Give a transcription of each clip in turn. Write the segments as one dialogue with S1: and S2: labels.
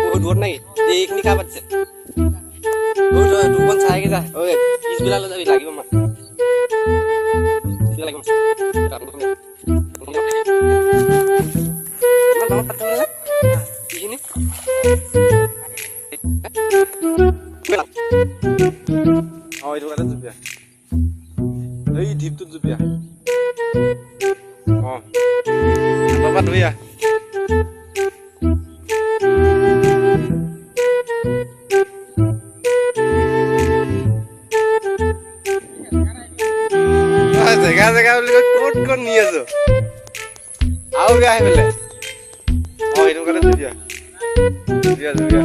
S1: বহুত দূৰত নেকি এইখিনি কা পাতিছে দুখন চাইকে যা ঐ পিছবিলালৈ যাবি লাগিব মাত লাগিব এইটো কাৰণে জুপিয়া এই ঢিপটোত জুপিয়া বাবা ধুইয়া জেগা জেগা বুলি কৈ ক'ত ক'ত নি আছো আৰু গা আহি পেলাই এইটো কাৰণে জুপিয়া জুপিয়া জুপিয়া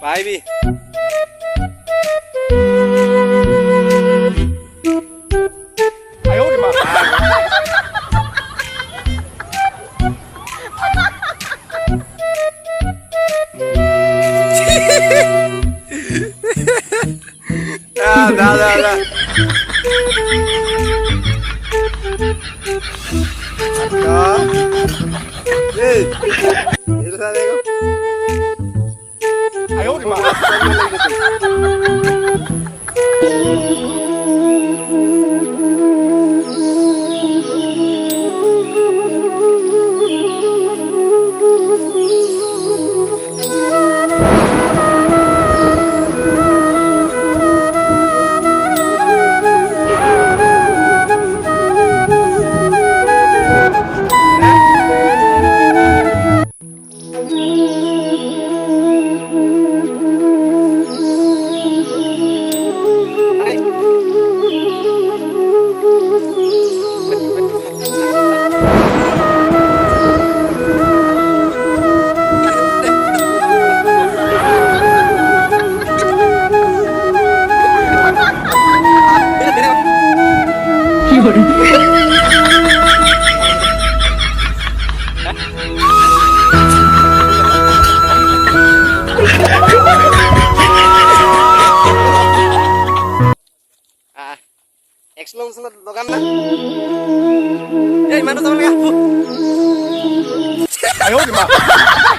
S1: পাৰিবি Da, da, da. Hey, इधर आ देखो. आयो रे माँ. Explosion dogan na. Eh, mana sama lagi? Ayo, di mana?